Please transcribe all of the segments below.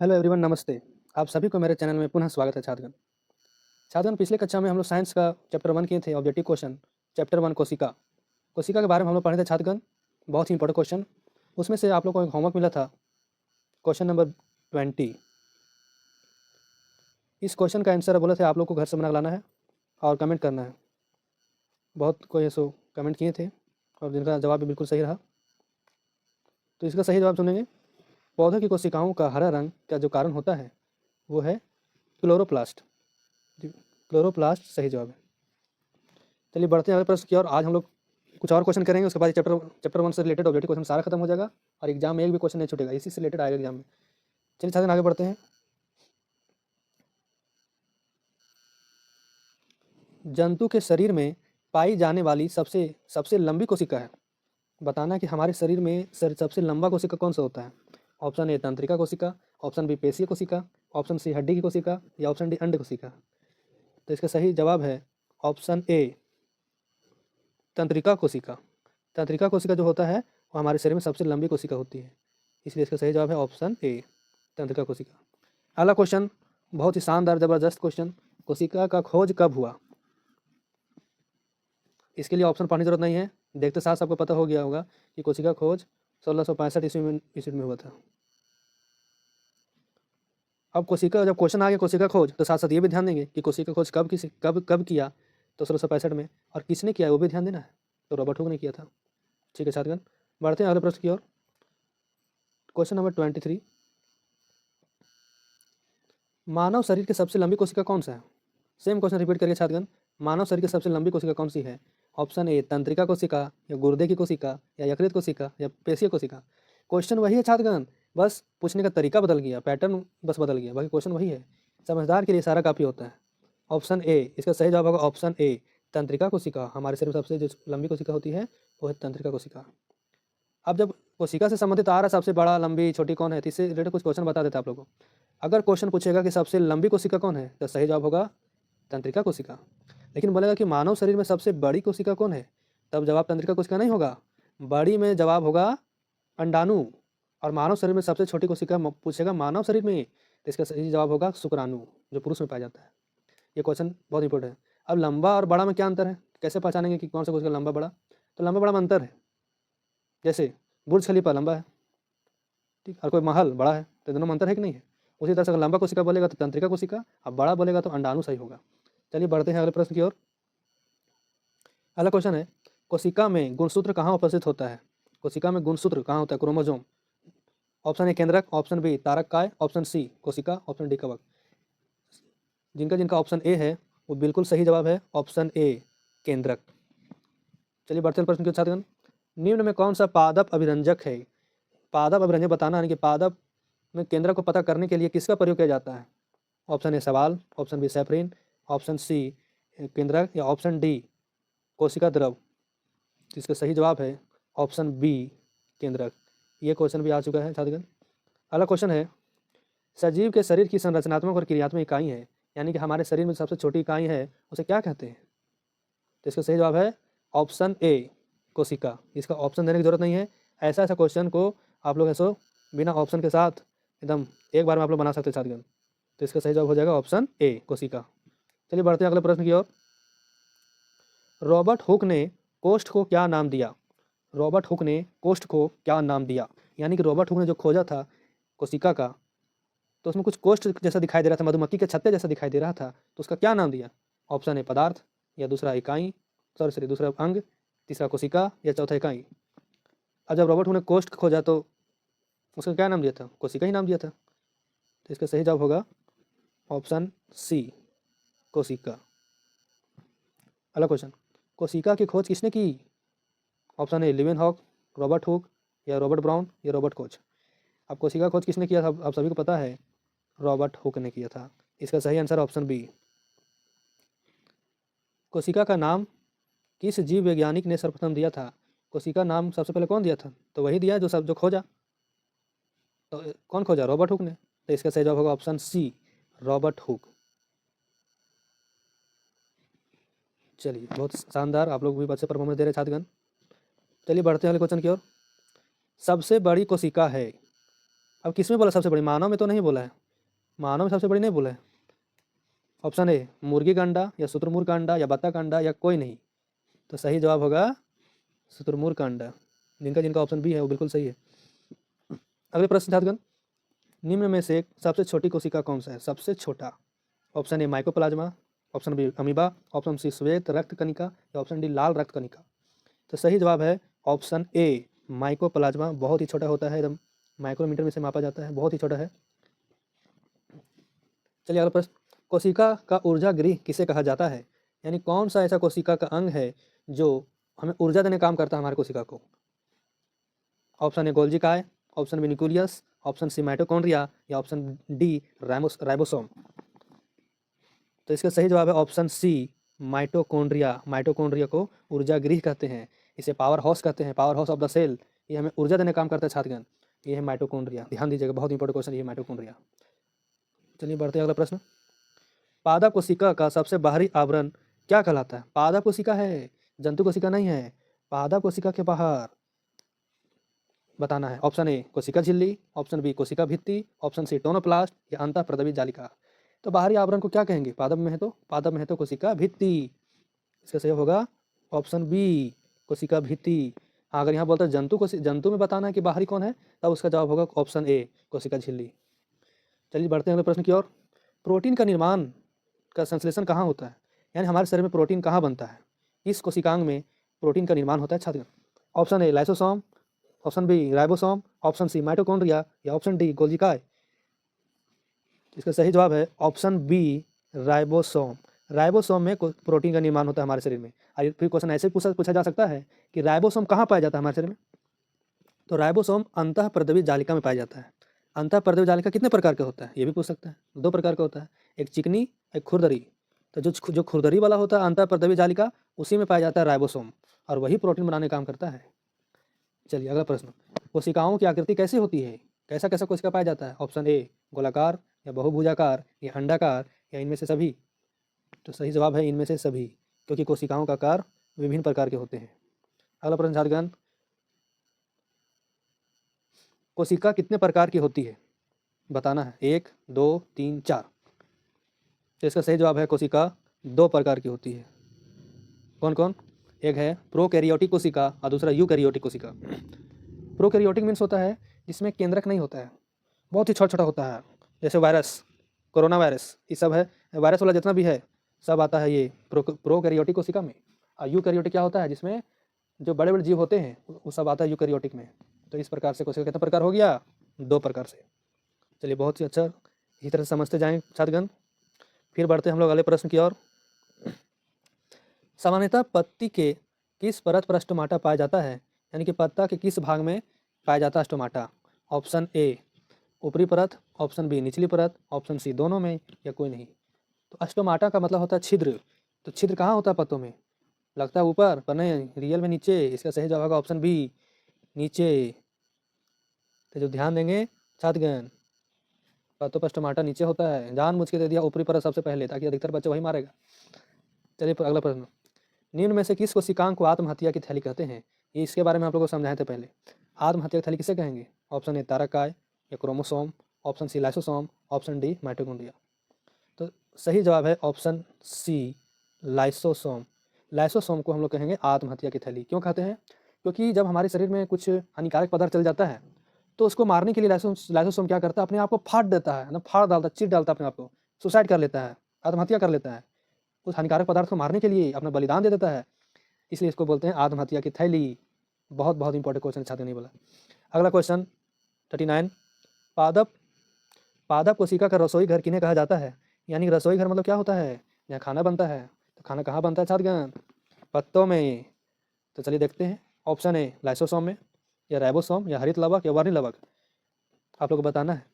Hello everyone, नमस्ते। आप सभी को मेरे चैनल में पुनः स्वागत है छात्रगण। छात्रगण, पिछले कक्षा में हम लोग साइंस का चैप्टर 1 किए थे, ऑब्जेक्टिव क्वेश्चन। चैप्टर 1 कोशिका। कोशिका के बारे में हम लोग पढ़े थे छात्रगण। बहुत ही इंपॉर्टेंट क्वेश्चन। उसमें से आप लोग को एक होमवर्क मिला था, क्वेश्चन नंबर 20। इस क्वेश्चन का आंसर बोले थे आप लोग को घर से बना के लाना है और कमेंट करना है। बहुत कोई ऐसो कमेंट किए थे और जिनका जवाब भी बिल्कुल सही रहा। तो इसका सही जवाब सुनेंगे। पौधों की कोशिकाओं का हरा रंग का जो कारण होता है वो है क्लोरोप्लास्ट। क्लोरोप्लास्ट सही जवाब है। चलिए बढ़ते हैं अगले प्रश्न की ओर। आज हम लोग कुछ और क्वेश्चन करेंगे, उसके बाद चैप्टर 1 से रिलेटेड ऑब्जेक्टिव क्वेश्चन सारा खत्म हो जाएगा और एग्जाम में एक भी क्वेश्चन नहीं छूटेगा, इसी से रिलेटेड आएगा एग्जाम में। चलिए छात्र आगे बढ़ते हैं। जंतु के शरीर में पाई जाने वाली सबसे सबसे लंबी कोशिका है। बताना है कि हमारे शरीर में सबसे लंबा कोशिका कौन सा होता है। ऑप्शन ए तंत्रिका कोशिका, ऑप्शन बी पेशीय कोशिका, ऑप्शन सी हड्डी की कोशिका या ऑप्शन डी अंड कोशिका। तो इसका सही जवाब है ऑप्शन ए तंत्रिका कोशिका। तंत्रिका कोशिका जो होता है वो हमारे शरीर में सबसे लंबी कोशिका होती है, इसलिए इसका सही जवाब है ऑप्शन ए तंत्रिका कोशिका। अगला क्वेश्चन बहुत ही शानदार ज़बरदस्त क्वेश्चन। कोशिका का खोज कब हुआ। इसके लिए ऑप्शन पढ़ने की जरूरत नहीं है, देखते साथ सबको पता हो गया होगा कि कोशिका खोज 1665 ईस्वी में हुआ था। अब कोशिका, जब क्वेश्चन आ गया कोशिका खोज, तो साथ साथ ये भी ध्यान देंगे कि कोशिका खोज कब किया, तो 1665 में, और किसने किया वो भी ध्यान देना है। तो रॉबर्ट हुक ने किया था। ठीक है छात्रगण, बढ़ते हैं अगले प्रश्न की ओर। Question number 23। मानव शरीर की सबसे लंबी कोशिका कौन सा है। सेम क्वेश्चन रिपीट करिए छात्रगण। मानव शरीर की सबसे लंबी कोशिका कौन सी है। ऑप्शन ए तंत्रिका कोशिका, या गुर्दे की कोशिका, या यकृत कोशिका, या पेशीय कोशिका। क्वेश्चन वही है छात्रगण, बस पूछने का तरीका बदल गया, पैटर्न बस बदल गया, बाकी क्वेश्चन वही है। समझदार के लिए सारा काफ़ी होता है। ऑप्शन ए इसका सही जवाब होगा ऑप्शन ए तंत्रिका कोशिका। हमारे शरीर में सबसे जो लंबी कोशिका होती है वो है तंत्रिका कोशिका। अब जब कोशिका से संबंधित आ रहा है सबसे बड़ा लंबी छोटी कौन है, तो इससे रिलेटेड कुछ क्वेश्चन बता देते हैं आप लोगों को। अगर क्वेश्चन पूछेगा कि सबसे लंबी कोशिका कौन है, तो सही जवाब होगा तंत्रिका कोशिका। लेकिन बोलेगा कि मानव शरीर में सबसे बड़ी कोशिका कौन है, तब जवाब तंत्रिका कोशिका नहीं होगा, बड़ी में जवाब होगा अंडाणु। और मानव शरीर में सबसे छोटी कोशिका पूछेगा मानव शरीर में, तो इसका सही जवाब होगा शुक्राणु, जो पुरुष में पाया जाता है। ये क्वेश्चन बहुत इंपॉर्टेंट है। अब लंबा और बड़ा में क्या अंतर है, कैसे पहचानेंगे कि कौन सा कोशिका लंबा बड़ा। तो लंबा बड़ा में अंतर है, जैसे बुर्ज खलीफा लंबा है, ठीक, और कोई महल बड़ा है, तो दोनों में अंतर है कि नहीं है। उसी तरह से अगर लंबा कोशिका बोलेगा तो तंत्रिका कोशिका, अब बड़ा बोलेगा तो अंडाणु सही होगा। चलिए बढ़ते हैं अगले प्रश्न की ओर। अगला क्वेश्चन है, कोशिका में गुणसूत्र कहाँ उपस्थित होता है। कोशिका में गुणसूत्र कहाँ होता है, क्रोमोजोम। ऑप्शन ए केंद्रक, ऑप्शन बी तारक काय, ऑप्शन सी कोशिका, ऑप्शन डी कवक। जिनका जिनका ऑप्शन ए है वो बिल्कुल सही जवाब है, ऑप्शन ए केंद्रक। चलिए बढ़ते हैं प्रश्न के छात्रगण। निम्न में कौन सा पादप अभिरंजक है। पादप अभिरंजक बताना है कि पादप में केंद्रक को पता करने के लिए किसका प्रयोग किया जाता है। ऑप्शन ए सवाल, ऑप्शन बी सैफरिन, ऑप्शन सी केंद्रक, या ऑप्शन डी कोशिका द्रव। इसका सही जवाब है ऑप्शन बी केंद्रक। ये क्वेश्चन भी आ चुका है छात्रगण। अगला क्वेश्चन है, सजीव के शरीर की संरचनात्मक और क्रियात्मक इकाई है, यानी कि हमारे शरीर में सबसे छोटी इकाई है, उसे क्या कहते हैं। तो इसका सही जवाब है ऑप्शन ए कोशिका। इसका ऑप्शन देने की जरूरत नहीं है। ऐसा ऐसा क्वेश्चन को आप लोग ऐसो बिना ऑप्शन के साथ एकदम एक बार में आप लोग बना सकते हैं छात्रगण। तो इसका सही जवाब हो जाएगा ऑप्शन ए कोशिका। चलिए बढ़ते हैं अगले प्रश्न की ओर। रॉबर्ट हुक ने कोष्ठ को क्या नाम दिया। रॉबर्ट हुक ने कोष्ठ को क्या नाम दिया, यानी कि रॉबर्ट हुक ने जो खोजा था कोशिका का, तो उसमें कुछ कोष्ठ जैसा दिखाई दे रहा था, मधुमक्खी के छत्ते जैसा दिखाई दे रहा था, तो उसका क्या नाम दिया। ऑप्शन ए पदार्थ, या दूसरा इकाई, सॉरी दूसरा अंग, तीसरा कोशिका, या चौथा इकाई। अब जब रॉबर्ट हुक ने कोष्ठ खोजा तो उसका क्या नाम दिया था, कोशिका ही नाम दिया था। तो इसका सही जवाब होगा ऑप्शन सी कोशिका। अगला क्वेश्चन, कोशिका की खोज किसने की। Option A Leeuwenhoek, Robert Hooke, या रॉबर्ट ब्राउन, या रॉबर्ट कोच। अब कोशिका खोज किसने किया था, आप सभी को पता है, रॉबर्ट हुक ने किया था। इसका सही आंसर ऑप्शन बी। कोशिका का नाम किस जीव वैज्ञानिक ने सर्वप्रथम दिया था। कोशिका नाम सबसे पहले कौन दिया था, तो वही दिया जो खोजा। तो कौन खोजा, रॉबर्ट हुक ने। तो इसका सही जवाब होगा ऑप्शन सी रॉबर्ट हुक। चलिए बहुत शानदार, आप लोग भी अच्छे परफॉर्मेंस दे रहे छात्रगण। चलिए बढ़ते हैं अगले क्वेश्चन की ओर। सबसे बड़ी कोशिका है। अब किस में बोला सबसे बड़ी? मानव में तो नहीं बोला है, मानव में सबसे बड़ी नहीं बोला है। ऑप्शन ए मुर्गी का अंडा या शुतुरमुर्ग का अंडा या बत्तख का अंडा या कोई नहीं। तो सही जवाब होगा शुतुरमुर्ग का अंडा। जिनका जिनका ऑप्शन बी है वो बिल्कुल सही है। अगले प्रश्न छात्रगण, निम्न में से सबसे छोटी कोशिका कौन सा है? सबसे छोटा। Option A mycoplasma, option B amoeba, option C श्वेत रक्त कणिका या ऑप्शन डी लाल रक्त कणिका। तो सही जवाब है ऑप्शन ए माइकोप्लाज्मा। बहुत ही छोटा होता है, एकदम माइक्रोमीटर में से मापा जाता है, बहुत ही छोटा है। चलिए अगला प्रश्न, कोशिका का ऊर्जा गृह किसे कहा जाता है? यानी कौन सा ऐसा कोशिका का अंग है जो हमें ऊर्जा देने काम करता है हमारे कोशिका को? ऑप्शन ए गोल्जी काय, option B nucleus, option C mitochondria या ऑप्शन डी राइबोसोम। तो इसका सही जवाब है ऑप्शन सी माइटोकॉन्ड्रिया। माइटोकॉन्ड्रिया को ऊर्जा गृह कहते हैं, इसे पावर हाउस कहते हैं, power house of the cell. ये हमें ऊर्जा देने काम करता है छात्रगण, ये है माइटोकॉन्ड्रिया। ध्यान दीजिएगा, बहुत इंपॉर्टेंट क्वेश्चन ये माइटोकॉन्ड्रिया। चलिए बढ़ते हैं अगला प्रश्न, पादप कोशिका का सबसे बाहरी आवरण क्या कहलाता है? पादप कोशिका है, जंतु कोशिका नहीं है। पादप कोशिका के बाहर बताना है। ऑप्शन ए कोशिका झिल्ली, ऑप्शन बी कोशिका भित्ति, ऑप्शन सी टोनोप्लास्ट या अंतःप्रदवी जालिका। तो बाहरी आवरण को क्या कहेंगे? पादप में है तो, पादप में है तो कोशिका भित्ति। इसका सही होगा ऑप्शन बी कोशिका भित्ति। अगर यहाँ बोलते हैं जंतु में बताना है कि बाहरी कौन है, तब उसका जवाब होगा ऑप्शन ए कोशिका झिल्ली। चलिए बढ़ते हैं अगले प्रश्न की ओर, प्रोटीन का निर्माण का संश्लेषण कहाँ होता है? यानी हमारे शरीर में प्रोटीन कहाँ बनता है? इस कोशिकांग में प्रोटीन का निर्माण होता है छात्र। Option A lysosome, option B ribosome, option C mitochondria या ऑप्शन डी गोल्जी काय। इसका सही जवाब है ऑप्शन बी राइबोसोम। राइबोसोम में प्रोटीन का निर्माण होता है हमारे शरीर में। फिर क्वेश्चन ऐसे पूछा जा सकता है कि राइबोसोम कहाँ पाया जाता है हमारे शरीर में? तो राइबोसोम अंतःप्रदवी जालिका में पाया जाता है। अंतःप्रदवी जालिका कितने प्रकार का होता है ये भी पूछ सकता है। 2 प्रकार का होता है, एक चिकनी एक खुरदरी। तो जो खुरदरी वाला होता है अंतःप्रदवी जालिका, उसी में पाया जाता है राइबोसोम, और वही प्रोटीन बनाने का काम करता है। चलिए अगला प्रश्न, कोशिकाओं की आकृति कैसी होती है? कैसा कैसा कोशिका पाया जाता है? ऑप्शन ए गोलाकार या बहुभुजाकार या अंडाकार या इनमें से सभी। तो सही जवाब है इनमें से सभी, क्योंकि कोशिकाओं का आकार विभिन्न प्रकार के होते हैं। अगला प्रश्न छात्रगण, कोशिका कितने प्रकार की होती है? बताना है, 1 2 3 4। तो इसका सही जवाब है कोशिका 2 प्रकार की होती है। कौन कौन? एक है प्रोकैरियोटिक कोशिका और दूसरा यूकैरियोटिक कोशिका। प्रोकैरियोटिक मीन्स होता है जिसमें केंद्रक नहीं होता है, बहुत ही छोटा छोटा होता है, जैसे वायरस, कोरोना वायरस, ये सब है। वायरस वाला जितना भी है सब आता है ये प्रोकैरियोटिक कोशिका में। और यूकैरियोटिक क्या होता है? जिसमें जो बड़े बड़े जीव होते हैं वो सब आता है यूकैरियोटिक में। तो इस प्रकार से कोशिका कितना प्रकार हो गया? 2 प्रकार से। चलिए बहुत ही अच्छा, इसी तरह से समझते जाएँ छात्रगण। फिर बढ़ते हम लोग अगले प्रश्न की ओर। सामान्यतः पत्ती के किस परत पर स्टोमाटा पाया जाता है? यानी कि पत्ता के किस भाग में पाया जाता है स्टोमाटा? ऑप्शन ए ऊपरी परत, ऑप्शन बी निचली परत, ऑप्शन सी दोनों में या कोई नहीं। तो स्टोमाटा का मतलब होता है छिद्र। तो छिद्र कहाँ होता है पत्तों में? लगता है ऊपर, पर नहीं, रियल में नीचे। इसका सही जवाब होगा ऑप्शन बी नीचे। तो जो ध्यान देंगे छात्रगण, पत्तों पर स्टोमाटा नीचे होता है, जानबूझ के दे दिया ऊपरी परत सबसे पहले ताकि अधिकतर बच्चे वही मारेगा। चलिए अगला प्रश्न, निम्न में से किस कोशिकांग को आत्महत्या की थैली कहते हैं? ये इसके बारे में आप लोगों को समझाए थे पहले। आत्महत्या की थैली किसे कहेंगे? ऑप्शन ए तारकाय या chromosome, option C lysosome, option D mitochondria. तो सही जवाब है ऑप्शन सी लाइसोसोम। लाइसोसोम को हम लोग कहेंगे आत्महत्या की थैली। क्यों कहते हैं? क्योंकि जब हमारे शरीर में कुछ हानिकारक पदार्थ चल जाता है तो उसको मारने के लिए लाइसोसोम क्या करता है? अपने आप को फाड़ देता है ना, फाड़ डालता है, चीर डालता है अपने आप को, सुसाइड कर लेता है, आत्महत्या कर लेता है। उस हानिकारक पदार्थ को मारने के लिए अपना बलिदान दे देता है, इसलिए इसको बोलते हैं आत्महत्या की थैली। बहुत बहुत इंपॉर्टेंट क्वेश्चन छात्र नहीं बोला। अगला क्वेश्चन 39, पादप कोशिका का रसोई घर किन्हें कहा जाता है? यानी रसोई घर मतलब क्या होता है? जहाँ खाना बनता है। तो खाना कहाँ बनता है छात्रगण? पत्तों में। तो चलिए देखते हैं, ऑप्शन ए लाइसोसोम में या राइबोसोम या हरित लवक या वर्णी लवक, आप लोग को बताना है।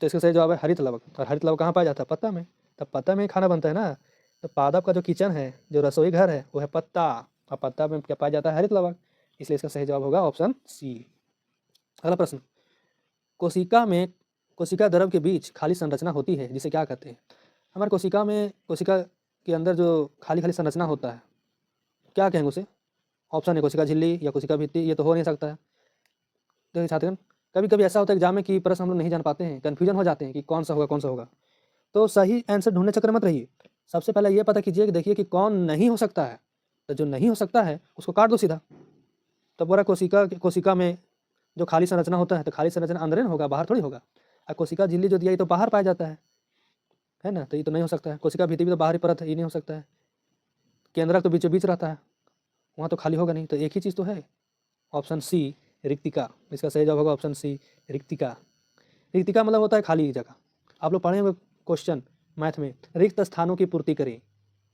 तो इसका सही जवाब है हरित लवक। और हरित लवक कहाँ पाया जाता है? पत्ता में। तब पत्ता में ही खाना बनता है ना। तो पादप का जो किचन है, जो रसोई घर है, वो है पत्ता, और पत्ता में क्या पाया जाता है? हरित लवक। इसलिए इसका सही जवाब होगा ऑप्शन सी। अगला प्रश्न, कोशिका द्रव के बीच खाली संरचना होती है जिसे क्या कहते हैं? हमारे कोशिका के अंदर जो खाली खाली संरचना होता है, क्या कहेंगे उसे? ऑप्शन है कोशिका झिल्ली या कोशिका भित्ति, ये तो हो नहीं सकता है। देखिए छात्रगण, कभी कभी ऐसा होता है एग्जाम में कि प्रश्न हम लोग नहीं जान पाते हैं, कन्फ्यूजन हो जाते हैं कि कौन सा होगा कौन सा होगा। तो सही आंसर ढूंढने चक्कर मत रहिए। सबसे पहले ये पता कीजिए कि देखिए कि कौन नहीं हो सकता है, तो जो नहीं हो सकता है उसको काट दो सीधा। तो पूरा कोशिका में जो खाली संरचना होता है, तो खाली संरचना अंदर ना होगा, बाहर थोड़ी होगा। और कोशिका झिल्ली जो दिया ये तो बाहर पाया जाता है ना, तो ये तो नहीं हो सकता है। कोशिका भीतर भी तो बाहरी परत है, ये नहीं हो सकता है। केंद्रक तो बीचों बीच रहता है, वहाँ तो खाली होगा नहीं, तो एक ही चीज़ तो है, ऑप्शन सी रिक्तिका। इसका सही जवाब होगा ऑप्शन सी रिक्तिका। रिक्तिका मतलब होता है खाली जगह। आप लोग पढ़े होंगे क्वेश्चन मैथ में, रिक्त स्थानों की पूर्ति करें,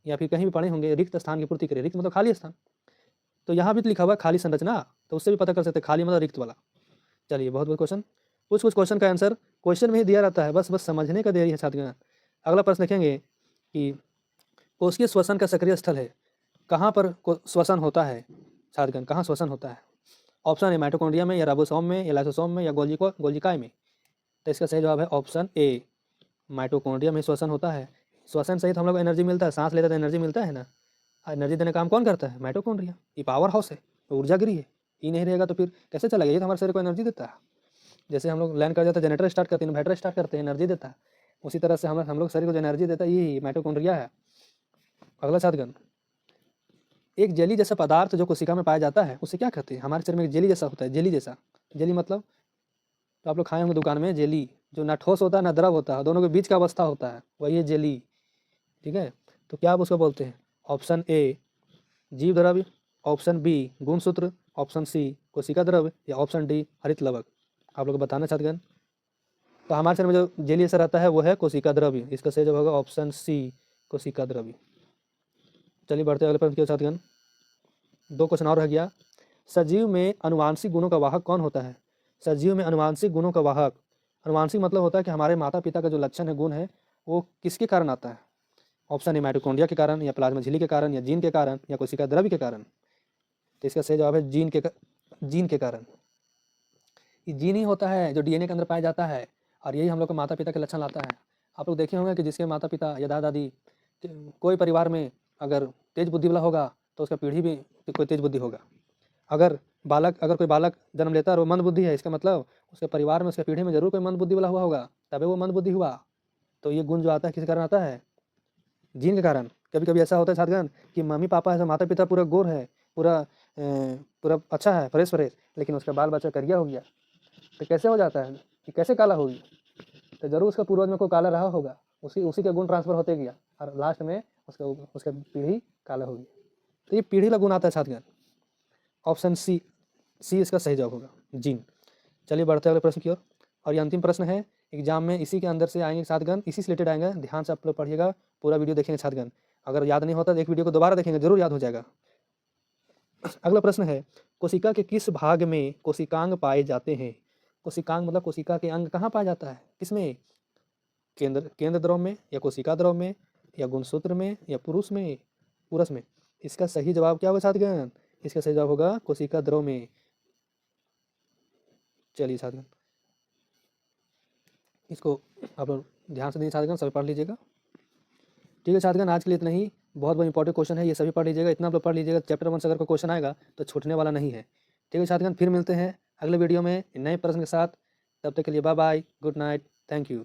या फिर कहीं भी पढ़े होंगे रिक्त स्थान की पूर्ति करें। रिक्त मतलब खाली स्थान, तो यहाँ भी तो लिखा हुआ है खाली संरचना, तो उससे भी पता कर सकते हैं खाली मतलब रिक्त वाला। चलिए बहुत बहुत क्वेश्चन, कुछ क्वेश्चन का आंसर क्वेश्चन में ही दिया रहता है, बस समझने का देरी है छात्रगण। अगला प्रश्न देखेंगे कि कोशिकीय श्वसन का सक्रिय स्थल है, कहाँ पर श्वसन होता है छात्रगण, कहाँ श्वसन होता है? ऑप्शन ए माइटोकॉन्ड्रिया में, या राइबोसोम में, या लाइसोसोम में, या गोल्जिकाय में। तो इसका सही जवाब है ऑप्शन ए, माइटोकॉन्ड्रिया में श्वसन होता है। श्वसन सहित हम लोग एनर्जी मिलता है, सांस लेते तो एनर्जी मिलता है ना। एनर्जी देने का काम कौन करता है? माइटोकॉन्ड्रिया। ये पावर हाउस है, ऊर्जा गिरी है, ये नहीं रहेगा तो फिर कैसे चलेगा? ये तो हमारे शरीर को एनर्जी देता है। जैसे हम लोग लैंड कर जाते हैं, जनरेटर स्टार्ट करते हैं, इन्वर्टर स्टार्ट करते हैं, एनर्जी देता है, उसी तरह से हम लोग शरीर को जो एनर्जी देता है ये माइटोकॉन्ड्रिया है। अगला छात्रगण, एक जेली जैसा पदार्थ जो कोशिका में पाया जाता है उसे क्या कहते हैं? हमारे शरीर में एक जेली जैसा होता है, जेली जैसा। जेली मतलब तो आप लोग खाए होंगे दुकान में जेली, जो ना ठोस होता है ना द्रव होता है, दोनों के बीच का अवस्था होता है, वही है जेली। ठीक है, तो क्या आप उसको बोलते हैं? ऑप्शन ए जीव द्रव्य, ऑप्शन बी गुणसूत्र, ऑप्शन सी कोशिका द्रव्य, या ऑप्शन डी हरित लवक। आप लोग बताना छात्रगण। तो हमारे शरीर में जो जेली जैसा रहता है वो है कोशिका द्रव्य, इसका सही जवाब होगा ऑप्शन सी कोशिका द्रव्य। चलिए बढ़ते अगले प्रश्न के छात्रगण, 2 क्वेश्चन और रह गया। सजीव में अनुवांशिक गुणों का वाहक कौन होता है? सजीव में अनुवांशिक गुणों का वाहक, अनुवांशिक मतलब होता है कि हमारे माता पिता का जो लक्षण है, गुण है, वो किसके कारण आता है? ऑप्शन ए माइटोकॉन्ड्रिया के कारण, या प्लाज्मा झिल्ली के कारण, या जीन के कारण, या कोशिका द्रव्य के कारण। तो इसका सही जवाब है जीन के कारण। ये जीन ही होता है जो डीएनए के अंदर पाया जाता है, और यही हम लोग को माता पिता के लक्षण लाता है। आप लोग देखे होंगे कि जिसके माता पिता या दादा दादी, कोई परिवार में अगर तेज बुद्धि वाला होगा तो उसका पीढ़ी भी कोई तेज बुद्धि होगा। अगर कोई बालक जन्म लेता है और वो मंद बुद्धि है, इसका मतलब उसके परिवार में, उसके पीढ़ी में जरूर कोई मंद बुद्धि वाला हुआ होगा, तभी वो मंद बुद्धि हुआ। तो ये गुण जो आता है किस कारण आता है? जीन के कारण। कभी कभी ऐसा होता है छात्रगण कि मम्मी पापा है, माता पिता पूरा गोर है, पूरा अच्छा है, फ्रेश फ्रेश, लेकिन उसका बाल बच्चा करिया हो गया, तो कैसे हो जाता है कि कैसे काला होगी? तो जरूर उसका पूर्वज में कोई काला रहा होगा, उसी के गुण ट्रांसफर होते गया, और लास्ट में उसका पीढ़ी काला होगी। तो ये पीढ़ी का गुण आता है छात्रगण। ऑप्शन सी इसका सही जवाब होगा, जीन। चलिए बढ़ते अगले प्रश्न की ओर, और ये अंतिम प्रश्न है एग्जाम में, इसी के अंदर से आएंगे छात्रगण, इसी से रिलेटेड आएंगे, ध्यान से आप लोग पढ़िएगा, पूरा वीडियो देखेंगे छात्रगण। अगर याद नहीं होता तो एक वीडियो को दोबारा देखेंगे, जरूर याद हो जाएगा। अगला प्रश्न है, कोशिका के किस भाग में कोशिकांग पाए जाते हैं? कोशिकांग मतलब कोशिका के अंग कहाँ पाया जाता है, किसमें? केंद्र द्रव में, या कोशिका द्रव में, या गुणसूत्र में, या पुरुष में। इसका सही जवाब क्या होगा छात्रगण? इसका सही जवाब होगा कोशिका द्रव में। चलिए छात्रगण, इसको आप लोग ध्यान से दीजिए छात्रगण, सभी पढ़ लीजिएगा। ठीक है छात्रगण, आज के लिए इतना ही। बहुत बहुत इंपॉर्टेंट क्वेश्चन है, ये सभी पढ़ लीजिएगा, इतना आप लोग पढ़ लीजिएगा, चैप्टर 1 से अगर कोई क्वेश्चन आएगा तो छूटने वाला नहीं है। ठीक है छात्रगण, फिर मिलते हैं अगले वीडियो में नए प्रश्न के साथ। तब तक के लिए bye bye, good night, thank you.